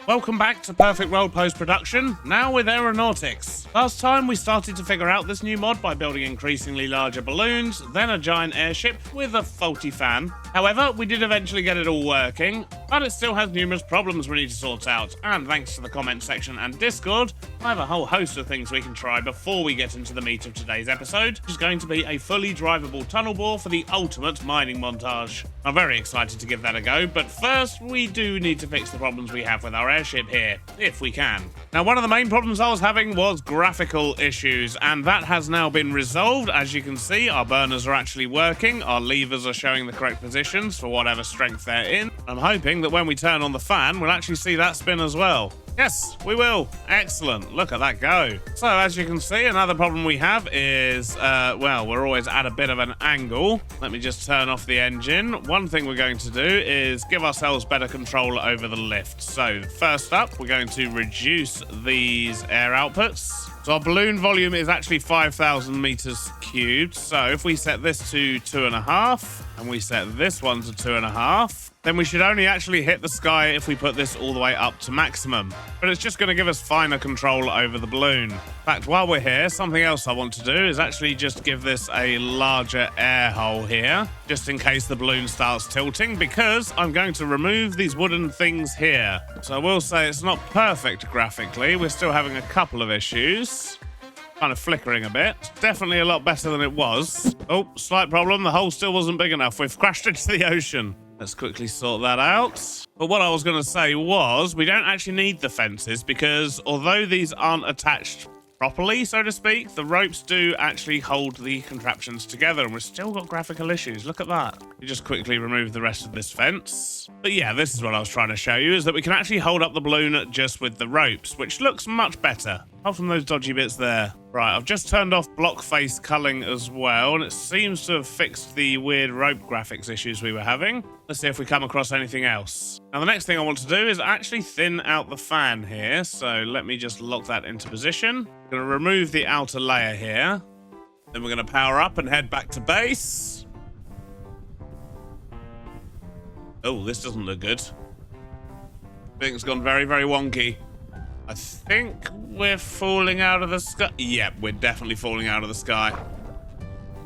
Welcome back to Perfect World Post-Production, now with aeronautics. Last time we started to figure out this new mod by building increasingly larger balloons, then a giant airship with a faulty fan. However, we did eventually get it all working, but it still has numerous problems we need to sort out, and thanks to the comment section and Discord, I have a whole host of things we can try before we get into the meat of today's episode, which is going to be a fully drivable tunnel bore for the ultimate mining montage. I'm very excited to give that a go, but first we do need to fix the problems we have with our airship here, if we can. Now, one of the main problems I was having was graphical issues, and that has now been resolved. As you can see, our burners are actually working, our levers are showing the correct positions for whatever strength they're in. I'm hoping that when we turn on the fan, we'll actually see that spin as well. Yes, we will. Excellent. Look at that go. So, as you can see, another problem we have is, well, we're always at a bit of an angle. Let me just turn off the engine. One thing we're going to do is give ourselves better control over the lift. So, first up, we're going to reduce these air outputs. So our balloon volume is actually 5,000 meters cubed. So if we set this to 2.5 and we set this one to 2.5, then we should only actually hit the sky if we put this all the way up to maximum. But it's just going to give us finer control over the balloon. In fact, while we're here, something else I want to do is actually just give this a larger air hole here, just in case the balloon starts tilting, because I'm going to remove these wooden things here. So I will say it's not perfect graphically. We're still having a couple of issues. Kind of flickering a bit. Definitely a lot better than it was. Oh, slight problem. The hole still wasn't big enough. We've crashed into the ocean. Let's quickly sort that out. But what I was going to say was we don't actually need the fences because although these aren't attached properly, so to speak, the ropes do actually hold the contraptions together, and we've still got graphical issues. Look at that. We just quickly remove the rest of this fence. But yeah, this is what I was trying to show you, is that we can actually hold up the balloon just with the ropes, which looks much better. Apart from those dodgy bits there. Right, I've just turned off block face culling as well, and it seems to have fixed the weird rope graphics issues we were having. Let's see if we come across anything else. Now, the next thing I want to do is actually thin out the fan here, so let me just lock that into position. I'm going to remove the outer layer here. Then we're going to power up and head back to base. Oh, this doesn't look good. Things gone very, very wonky. I think we're falling out of the sky. Yep, we're definitely falling out of the sky.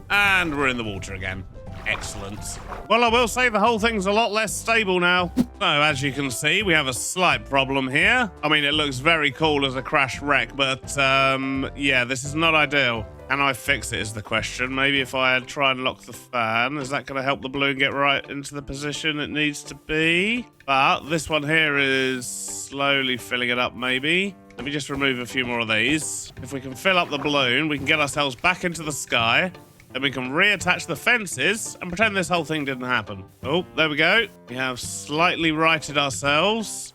And we're in the water again. Excellent. Well, I will say the whole thing's a lot less stable now. So, as you can see, we have a slight problem here. I mean, it looks very cool as a crash wreck, but, yeah, this is not ideal. Can I fix it is the question. Maybe if I try and lock the fan, is that going to help the balloon get right into the position it needs to be? But this one here is slowly filling it up, maybe. Let me just remove a few more of these. If we can fill up the balloon, we can get ourselves back into the sky. Then we can reattach the fences and pretend this whole thing didn't happen. Oh, there we go. We have slightly righted ourselves.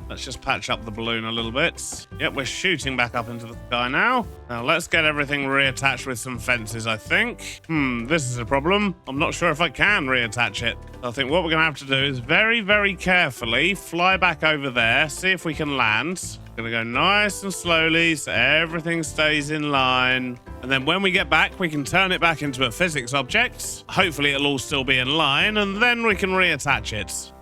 Let's just patch up the balloon a little bit. Yep, we're shooting back up into the sky now. Now, let's get everything reattached with some fences, I think. This is a problem. I'm not sure if I can reattach it. I think what we're going to have to do is very, very carefully fly back over there, see if we can land. Going to go nice and slowly so everything stays in line. And then when we get back, we can turn it back into a physics object. Hopefully, it'll all still be in line, and then we can reattach it.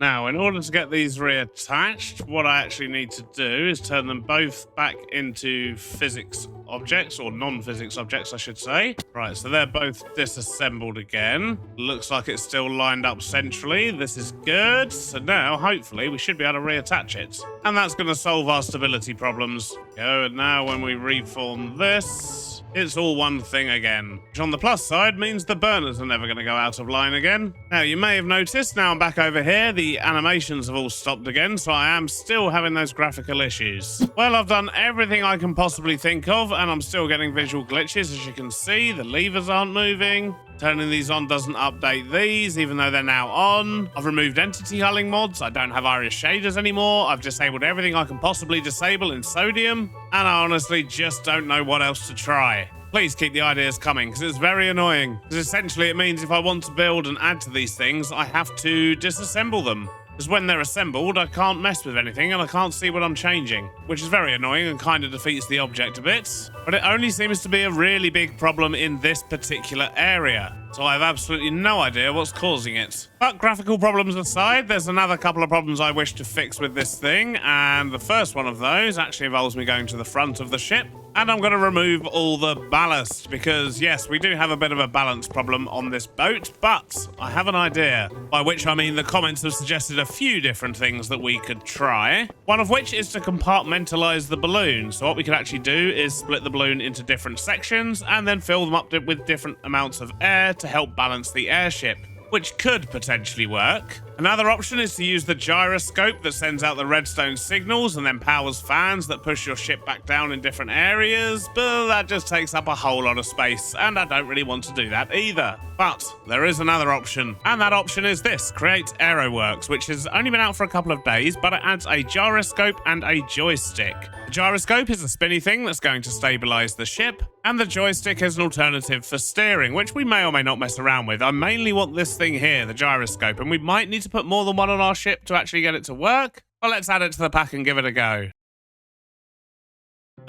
Now, in order to get these reattached, what I actually need to do is turn them both back into physics objects, or non-physics objects, I should say. Right, so they're both disassembled again. Looks like it's still lined up centrally. This is good. So now, hopefully, we should be able to reattach it. And that's going to solve our stability problems. Go, and now when we reform this, it's all one thing again. Which on the plus side means the burners are never going to go out of line again. Now, you may have noticed, now I'm back over here, the animations have all stopped again, so I am still having those graphical issues. Well, I've done everything I can possibly think of, and I'm still getting visual glitches. As you can see, the levers aren't moving. Turning these on doesn't update these, even though they're now on. I've removed entity hulling mods. I don't have iris shaders anymore. I've disabled everything I can possibly disable in sodium. And I honestly just don't know what else to try. Please keep the ideas coming, because it's very annoying. Because essentially it means if I want to build and add to these things, I have to disassemble them. Because when they're assembled, I can't mess with anything and I can't see what I'm changing, which is very annoying and kind of defeats the object a bit. But it only seems to be a really big problem in this particular area, so I have absolutely no idea what's causing it. But graphical problems aside, there's another couple of problems I wish to fix with this thing, and the first one of those actually involves me going to the front of the ship, and I'm going to remove all the ballast, because yes, we do have a bit of a balance problem on this boat, but I have an idea, by which I mean the comments have suggested a few different things that we could try, one of which is to compartmentalize the balloon. So what we could actually do is split the balloon into different sections and then fill them up with different amounts of air to help balance the airship, which could potentially work. Another option is to use the gyroscope that sends out the redstone signals and then powers fans that push your ship back down in different areas, but that just takes up a whole lot of space, and I don't really want to do that either. But there is another option, and that option is this, Create Aeronautics, which has only been out for a couple of days, but it adds a gyroscope and a joystick. The gyroscope is a spinny thing that's going to stabilize the ship, and the joystick is an alternative for steering, which we may or may not mess around with. I mainly want this thing here, the gyroscope, and we might need to put more than one on our ship to actually get it to work. Well, let's add it to the pack and give it a go.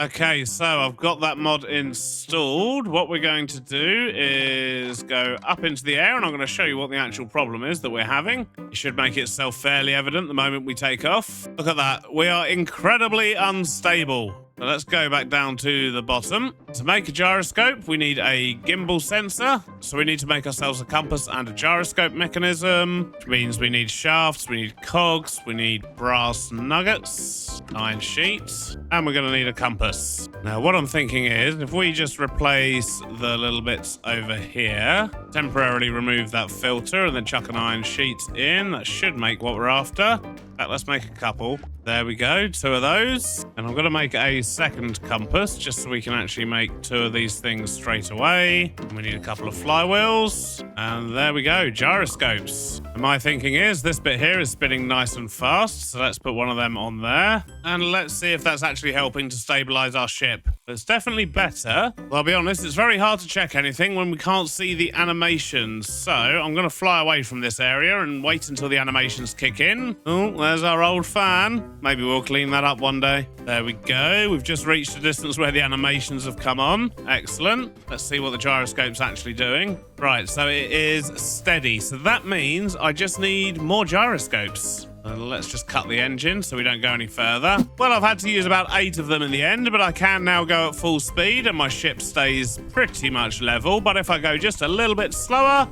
Okay, so I've got that mod installed. What we're going to do is go up into the air, and I'm going to show you what the actual problem is that we're having. It should make itself fairly evident the moment we take off. Look at that. We are incredibly unstable. So let's go back down to the bottom. To make a gyroscope, we need a gimbal sensor. So we need to make ourselves a compass and a gyroscope mechanism, which means we need shafts, we need cogs, we need brass nuggets, iron sheets, and we're going to need a compass. Now, what I'm thinking is, if we just replace the little bits over here, temporarily remove that filter, and then chuck an iron sheet in, that should make what we're after. Let's make a couple. There we go, 2 of those. And I'm going to make a second compass just so we can actually make 2 of these things straight away. And we need a couple of flywheels. And there we go, gyroscopes. And my thinking is this bit here is spinning nice and fast, so let's put one of them on there. And let's see if that's actually helping to stabilize our ship. It's definitely better. Well, I'll be honest, it's very hard to check anything when we can't see the animations. So I'm going to fly away from this area and wait until the animations kick in. Oh, there's our old fan. Maybe we'll clean that up one day. There we go. We've just reached the distance where the animations have come on. Excellent. Let's see what the gyroscope's actually doing. Right, so it is steady. So that means I just need more gyroscopes. Let's just cut the engine so we don't go any further. Well, I've had to use about 8 of them in the end, but I can now go at full speed and my ship stays pretty much level. But if I go just a little bit slower,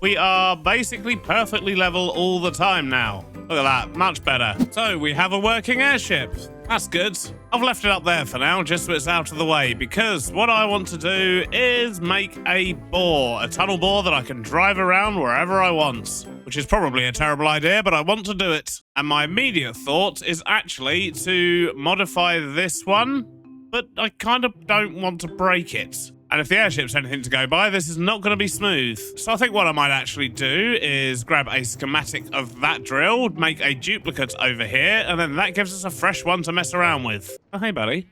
we are basically perfectly level all the time now. Look at that, much better. So we have a working airship. That's good. I've left it up there for now, just so it's out of the way, because what I want to do is make a bore, a tunnel bore that I can drive around wherever I want, which is probably a terrible idea, but I want to do it. And my immediate thought is actually to modify this one, but I kind of don't want to break it. And if the airship's anything to go by, this is not going to be smooth. So I think what I might actually do is grab a schematic of that drill, make a duplicate over here, and then that gives us a fresh one to mess around with. Oh, hey, buddy.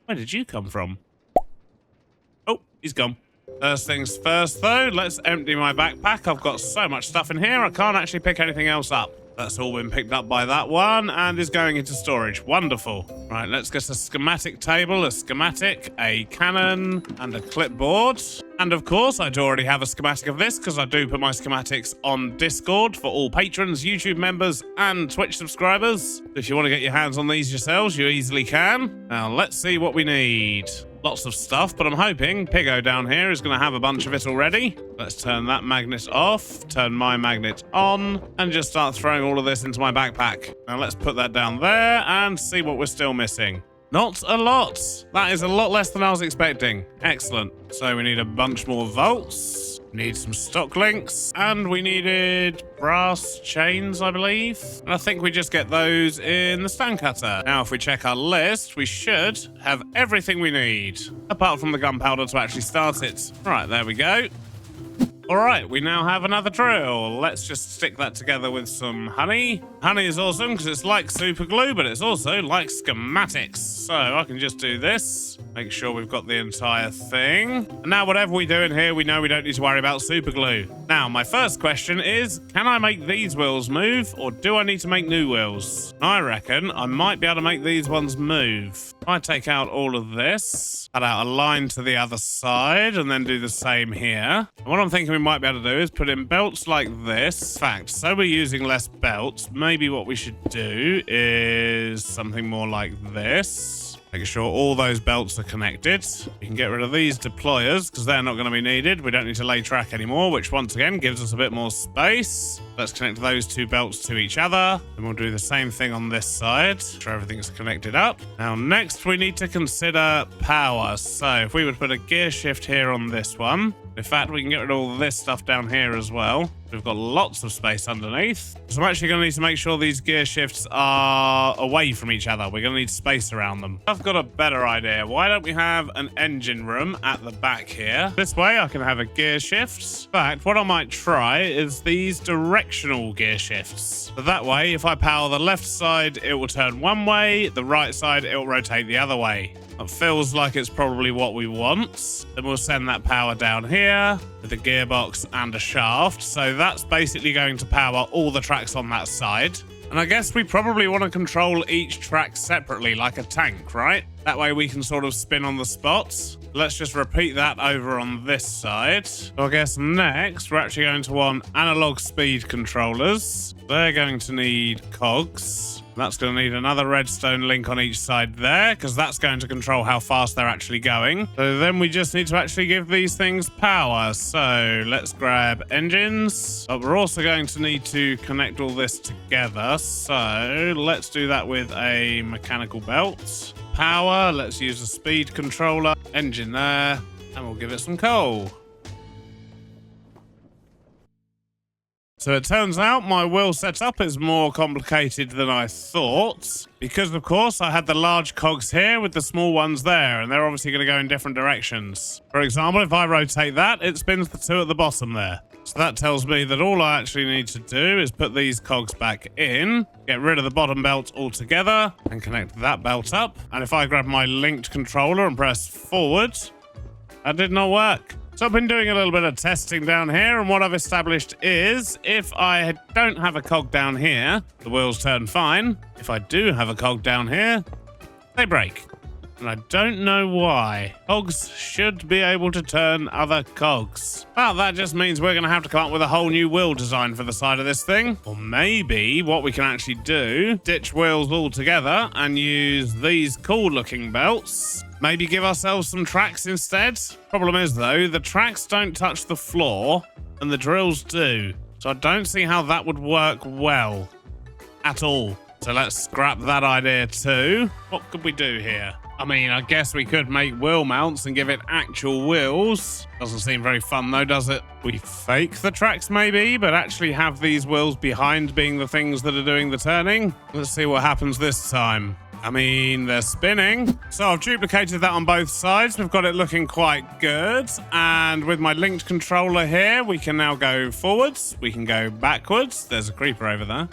Where did you come from? Oh, he's gone. First things first, though, let's empty my backpack. I've got so much stuff in here, I can't actually pick anything else up. That's all been picked up by that one and is going into storage. Wonderful. Right, let's get a schematic table, a schematic, a cannon, and a clipboard. And of course, I do already have a schematic of this because I do put my schematics on Discord for all patrons, YouTube members, and Twitch subscribers. If you want to get your hands on these yourselves, you easily can. Now, let's see what we need. Lots of stuff, but I'm hoping Piggo down here is going to have a bunch of it already. Let's turn that magnet off, turn my magnet on, and just start throwing all of this into my backpack. Now let's put that down there and see what we're still missing. Not a lot. That is a lot less than I was expecting. Excellent. So we need a bunch more bolts. Need some stock links, and we needed brass chains, I believe. And I think we just get those in the stand cutter. Now, if we check our list, we should have everything we need, apart from the gunpowder to actually start it. Right, there we go. All right, we now have another drill. Let's just stick that together with some honey. Honey is awesome because it's like super glue, but it's also like schematics. So I can just do this, Make sure we've got the entire thing. And now whatever we do in here, we know we don't need to worry about super glue. Now, my first question is, can I make these wheels move, or do I need to make new wheels? I reckon I might be able to make these ones move. I take out all of this, cut out a line to the other side, and then do the same here. And what I'm thinking we might be able to do is put in belts like this. In fact, so we're using less belts, maybe what we should do is something more like this. Making sure all those belts are connected. We can get rid of these deployers because they're not going to be needed. We don't need to lay track anymore, which once again gives us a bit more space. Let's connect those two belts to each other. And we'll do the same thing on this side. Make sure everything's connected up. Now, next we need to consider power. So if we would put a gear shift here on this one. In fact, we can get rid of all this stuff down here as well. We've got lots of space underneath. So I'm actually going to need to make sure these gear shifts are away from each other. We're going to need space around them. I've got a better idea. Why don't we have an engine room at the back here? This way I can have a gear shift. In fact, what I might try is these directional gear shifts. So that way, if I power the left side, it will turn one way. The right side, it will rotate the other way. It feels like it's probably what we want. Then we'll send that power down here with a gearbox and a shaft. So that's basically going to power all the tracks on that side. And I guess we probably want to control each track separately, like a tank, right? That way we can sort of spin on the spot. Let's just repeat that over on this side. So I guess next, we're actually going to want analog speed controllers. They're going to need cogs. That's going to need another redstone link on each side there, because that's going to control how fast they're actually going. So then we just need to actually give these things power. So let's grab engines. But we're also going to need to connect all this together. So let's do that with a mechanical belt. Power, let's use a speed controller. Engine there, and we'll give it some coal. So it turns out my wheel setup is more complicated than I thought, because of course I had the large cogs here with the small ones there, and they're obviously going to go in different directions. For example, if I rotate that, it spins the two at the bottom there. So that tells me that all I actually need to do is put these cogs back in, get rid of the bottom belt altogether, and connect that belt up. And if I grab my linked controller and press forward, that did not work. So I've been doing a little bit of testing down here, and what I've established is if I don't have a cog down here, the wheels turn fine. If I do have a cog down here, they break. And I don't know why. Cogs should be able to turn other cogs. Well, that just means we're going to have to come up with a whole new wheel design for the side of this thing. Or maybe what we can actually do, ditch wheels altogether and use these cool looking belts. Maybe give ourselves some tracks instead. Problem is though, the tracks don't touch the floor and the drills do. So I don't see how that would work well at all. So let's scrap that idea too. What could we do here? I mean, I guess we could make wheel mounts and give it actual wheels. Doesn't seem very fun though, does it? We fake the tracks maybe, but actually have these wheels behind being the things that are doing the turning. Let's see what happens this time. I mean, they're spinning. So I've duplicated that on both sides. We've got it looking quite good. And with my linked controller here, we can now go forwards. We can go backwards. There's a creeper over there.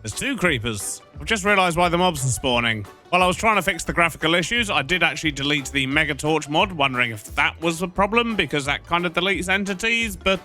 There's two creepers. I've just realized why the mobs are spawning. While I was trying to fix the graphical issues, I did actually delete the Mega Torch mod, wondering if that was a problem, because that kind of deletes entities, but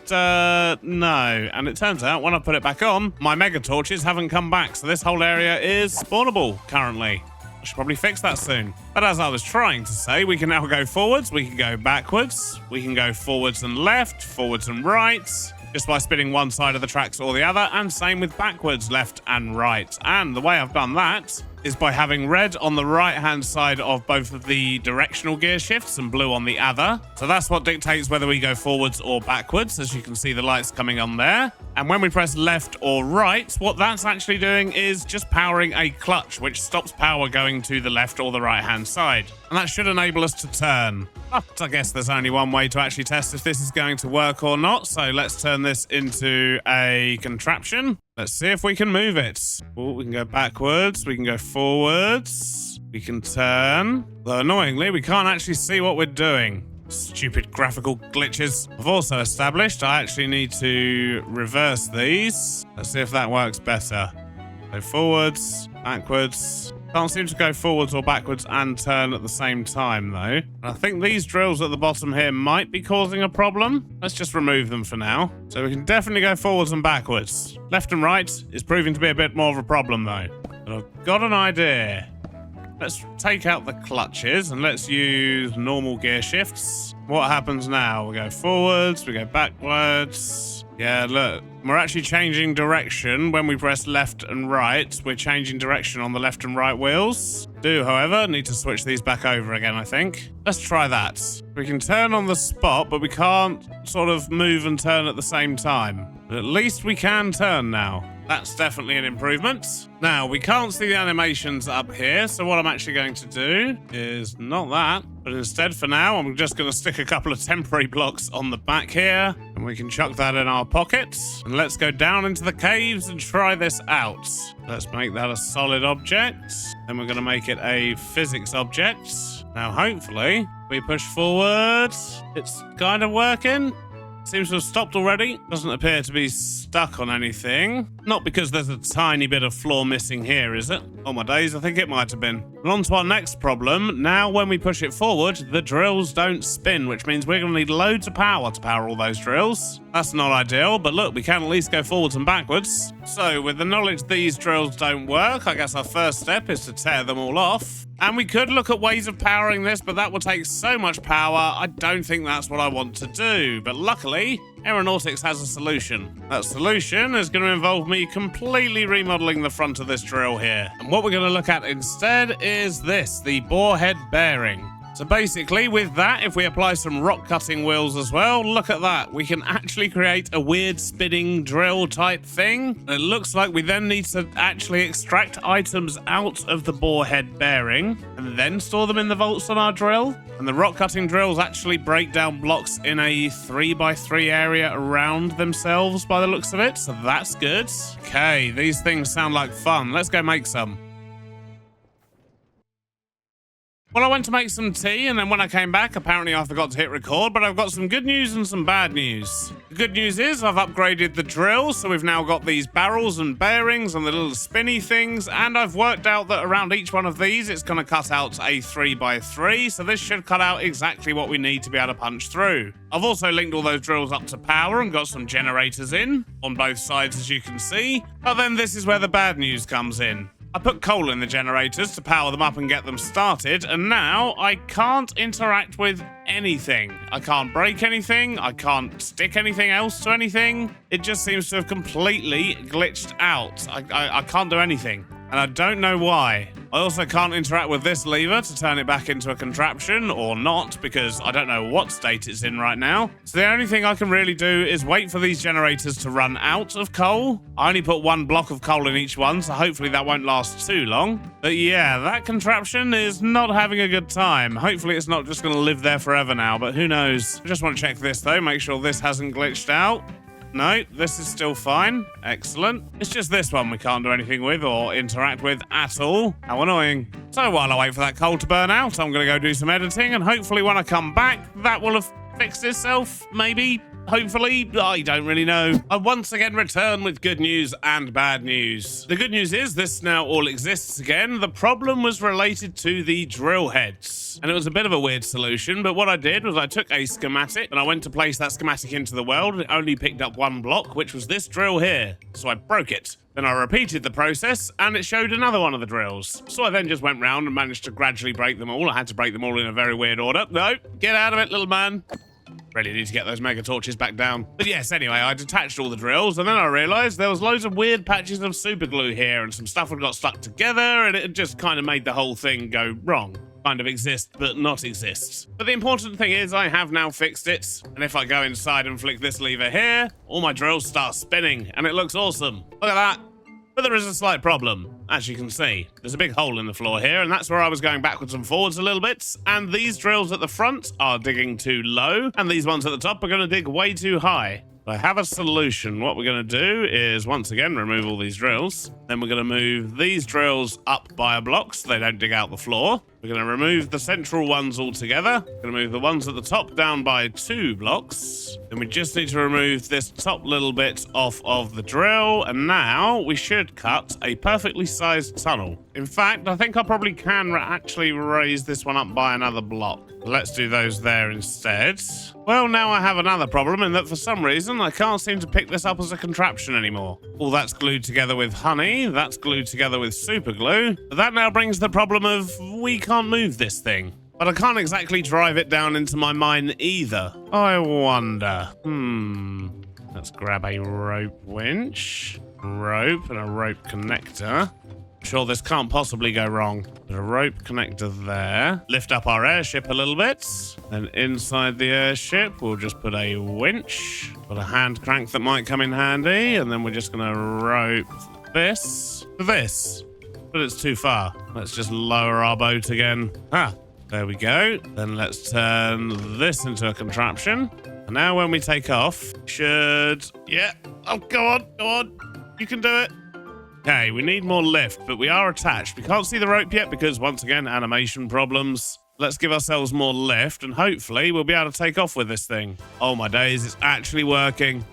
no. And it turns out, when I put it back on, my Mega Torches haven't come back, so this whole area is spawnable currently. I should probably fix that soon. But as I was trying to say, we can now go forwards, we can go backwards, we can go forwards and left, forwards and right, just by spinning one side of the tracks or the other, and same with backwards, left and right. And the way I've done that is by having red on the right-hand side of both of the directional gear shifts and blue on the other. So that's what dictates whether we go forwards or backwards, as you can see the lights coming on there. And when we press left or right, what that's actually doing is just powering a clutch, which stops power going to the left or the right-hand side. And that should enable us to turn. But I guess there's only one way to actually test if this is going to work or not. So let's turn this into a contraption. Let's see if we can move it. Oh, we can go backwards. We can go forwards. We can turn. Though annoyingly, we can't actually see what we're doing. Stupid graphical glitches. I've also established I actually need to reverse these. Let's see if that works better. Go forwards, backwards, Can't seem to go forwards or backwards and turn at the same time, though. I think these drills at the bottom here might be causing a problem. Let's just remove them for now. So we can definitely go forwards and backwards. Left and right is proving to be a bit more of a problem, though. But I've got an idea. Let's take out the clutches and let's use normal gear shifts. What happens now? We go forwards, we go backwards. Yeah, look, we're actually changing direction when we press left and right. We're changing direction on the left and right wheels. However, need to switch these back over again, I think. Let's try that. We can turn on the spot, but we can't sort of move and turn at the same time. But at least we can turn now. That's definitely an improvement. Now, we can't see the animations up here, so what I'm actually going to do is not that, but instead for now, I'm just going to stick a couple of temporary blocks on the back here, and we can chuck that in our pockets. And let's go down into the caves and try this out. Let's make that a solid object. Then we're going to make it a physics object. Now, hopefully, we push forward. It's kind of working. Seems to have stopped already. Doesn't appear to be stuck on anything. Not because there's a tiny bit of floor missing here, is it? Oh my days, I think it might have been. And on to our next problem. Now when we push it forward, the drills don't spin, which means we're going to need loads of power to power all those drills. That's not ideal, but look, we can at least go forwards and backwards. So with the knowledge these drills don't work, I guess our first step is to tear them all off. And we could look at ways of powering this, but that will take so much power, I don't think that's what I want to do. But luckily, Aeronautics has a solution. That solution is going to involve me completely remodeling the front of this drill here. And what we're going to look at instead is this, the bore head bearing. So basically, with that, if we apply some rock cutting wheels as well, look at that. We can actually create a weird spinning drill type thing. It looks like we then need to actually extract items out of the bore head bearing and then store them in the vaults on our drill. And the rock cutting drills actually break down blocks in a 3x3 area around themselves by the looks of it. So that's good. Okay, these things sound like fun. Let's go make some. Well, I went to make some tea, and then when I came back, apparently I forgot to hit record, but I've got some good news and some bad news. The good news is I've upgraded the drill, so we've now got these barrels and bearings and the little spinny things, and I've worked out that around each one of these, it's going to cut out a 3x3, so this should cut out exactly what we need to be able to punch through. I've also linked all those drills up to power and got some generators in, on both sides as you can see, but then this is where the bad news comes in. I put coal in the generators to power them up and get them started, and now I can't interact with anything. I can't break anything, I can't stick anything else to anything. It just seems to have completely glitched out. I can't do anything, and I don't know why. I also can't interact with this lever to turn it back into a contraption, or not, because I don't know what state it's in right now. So the only thing I can really do is wait for these generators to run out of coal. I only put one block of coal in each one, so hopefully that won't last too long. But yeah, that contraption is not having a good time. Hopefully it's not just going to live there forever now, but who knows. I just want to check this though, make sure this hasn't glitched out. No, this is still fine. Excellent. It's just this one we can't do anything with or interact with at all. How annoying. So while I wait for that coal to burn out, I'm going to go do some editing, and hopefully when I come back, that will have fixed itself, maybe. Hopefully, I don't really know. I once again return with good news and bad news. The good news is this now all exists again. The problem was related to the drill heads, and it was a bit of a weird solution, but what I did was I took a schematic and I went to place that schematic into the world, and it only picked up one block, which was this drill here. So I broke it. Then I repeated the process, and it showed another one of the drills. So I then just went round and managed to gradually break them all. I had to break them all in a very weird order. No, get out of it, little man. Really need to get those mega torches back down. But yes, anyway, I detached all the drills, and then I realised there was loads of weird patches of super glue here, and some stuff had got stuck together, and it just kind of made the whole thing go wrong. Kind of exist, but not exist. But the important thing is I have now fixed it, and if I go inside and flick this lever here, all my drills start spinning, and it looks awesome. Look at that. But there is a slight problem. As you can see, there's a big hole in the floor here, and that's where I was going backwards and forwards a little bit. And these drills at the front are digging too low, and these ones at the top are going to dig way too high. I have a solution. What we're going to do is, once again, remove all these drills. Then we're going to move these drills up by a block so they don't dig out the floor. We're going to remove the central ones altogether. We're going to move the ones at the top down by 2 blocks. Then we just need to remove this top little bit off of the drill. And now we should cut a perfectly sized tunnel. In fact, I think I probably can actually raise this one up by another block. Let's do those there instead. Well, now I have another problem in that for some reason I can't seem to pick this up as a contraption anymore. All that's glued together with honey, that's glued together with super glue. But that now brings the problem of we can't move this thing. But I can't exactly drive it down into my mine either. I wonder. Let's grab a rope winch, rope, and a rope connector. Sure, this can't possibly go wrong. Put a rope connector there. Lift up our airship a little bit. Then inside the airship, we'll just put a winch. Put a hand crank that might come in handy. And then we're just going to rope this to this. But it's too far. Let's just lower our boat again. There we go. Then let's turn this into a contraption. And now when we take off, yeah. Oh, go on. You can do it. Okay, we need more lift, but we are attached. We can't see the rope yet because, once again, animation problems. Let's give ourselves more lift, and hopefully we'll be able to take off with this thing. Oh, my days, it's actually working.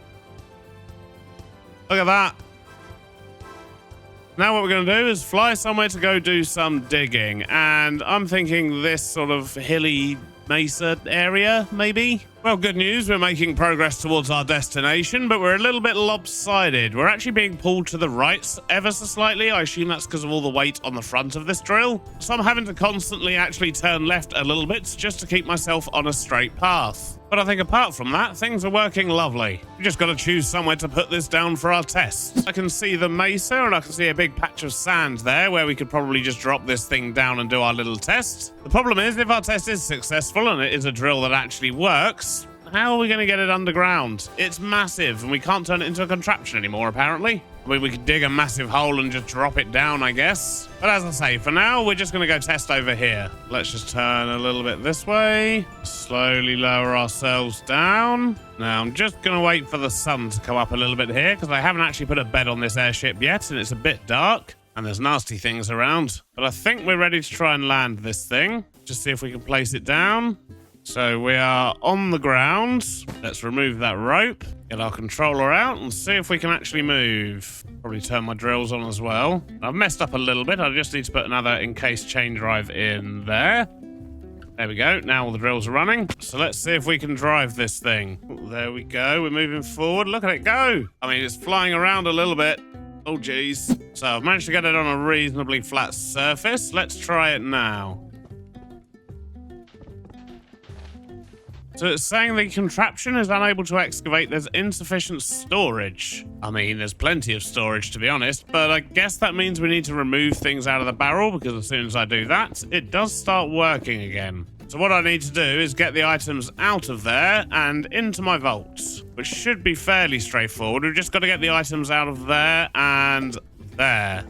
Look at that. Now what we're going to do is fly somewhere to go do some digging, and I'm thinking this sort of hilly mesa area, maybe? Well, good news, we're making progress towards our destination, but we're a little bit lopsided. We're actually being pulled to the right ever so slightly. I assume that's because of all the weight on the front of this drill. So I'm having to constantly actually turn left a little bit just to keep myself on a straight path. But I think apart from that, things are working lovely. We just got to choose somewhere to put this down for our test. I can see the mesa and I can see a big patch of sand there where we could probably just drop this thing down and do our little test. The problem is, if our test is successful and it is a drill that actually works, how are we going to get it underground? It's massive and we can't turn it into a contraption anymore, apparently. I mean, we could dig a massive hole and just drop it down, I guess. But as I say, for now, we're just going to go test over here. Let's just turn a little bit this way. Slowly lower ourselves down. Now, I'm just going to wait for the sun to come up a little bit here because I haven't actually put a bed on this airship yet and it's a bit dark. And there's nasty things around. But I think we're ready to try and land this thing. Just see if we can place it down. So we are on the ground. Let's remove that rope, get our controller out and see if we can actually move. Probably turn my drills on as well. I've messed up a little bit. I just need to put another in-case chain drive in there. There we go. Now all the drills are running. So let's see if we can drive this thing. Ooh, there we go. We're moving forward. Look at it go. I mean, it's flying around a little bit. Oh, geez. So I've managed to get it on a reasonably flat surface. Let's try it now. So it's saying the contraption is unable to excavate. There's insufficient storage. I mean, there's plenty of storage, to be honest, but I guess that means we need to remove things out of the barrel because as soon as I do that, it does start working again. So what I need to do is get the items out of there and into my vault, which should be fairly straightforward. We've just got to get the items out of there and there.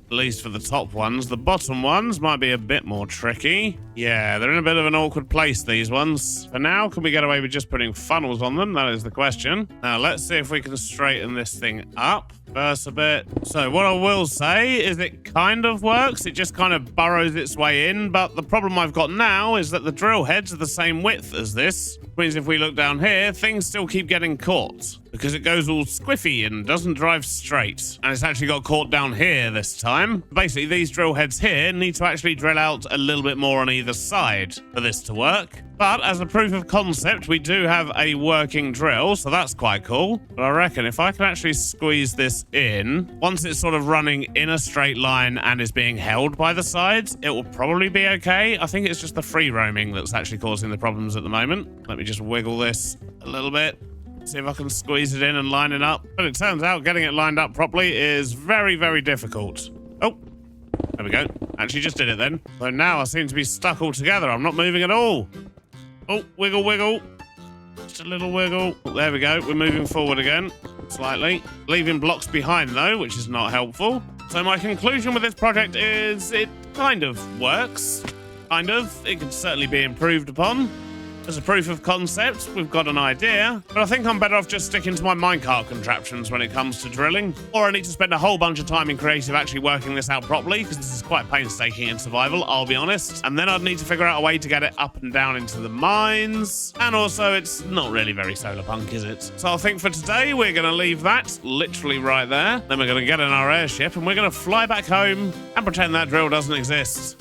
At least for the top ones. The bottom ones might be a bit more tricky. Yeah, they're in a bit of an awkward place, these ones. For now, can we get away with just putting funnels on them? That is the question. Now, let's see if we can straighten this thing up. Reverse a bit. So what I will say is it kind of works. It just kind of burrows its way in. But the problem I've got now is that the drill heads are the same width as this. Which means if we look down here, things still keep getting caught. Because it goes all squiffy and doesn't drive straight. And it's actually got caught down here this time. Basically, these drill heads here need to actually drill out a little bit more on either side for this to work. But as a proof of concept, we do have a working drill, so that's quite cool. But I reckon if I can actually squeeze this in, once it's sort of running in a straight line and is being held by the sides, it will probably be okay. I think it's just the free roaming that's actually causing the problems at the moment. Let me just wiggle this a little bit. See if I can squeeze it in and line it up. But it turns out getting it lined up properly is very, very difficult. Oh, there we go. Actually just did it then. So now I seem to be stuck all together. I'm not moving at all. Oh, wiggle, wiggle. Just a little wiggle. There we go. We're moving forward again. Slightly. Leaving blocks behind though, which is not helpful. So my conclusion with this project is it kind of works. Kind of. It can certainly be improved upon. As a proof of concept, we've got an idea, but I think I'm better off just sticking to my minecart contraptions when it comes to drilling. Or I need to spend a whole bunch of time in creative actually working this out properly, because this is quite painstaking in survival, I'll be honest. And then I'd need to figure out a way to get it up and down into the mines. And also, it's not really very solar punk, is it? So I think for today, we're going to leave that literally right there. Then we're going to get in our airship and we're going to fly back home and pretend that drill doesn't exist.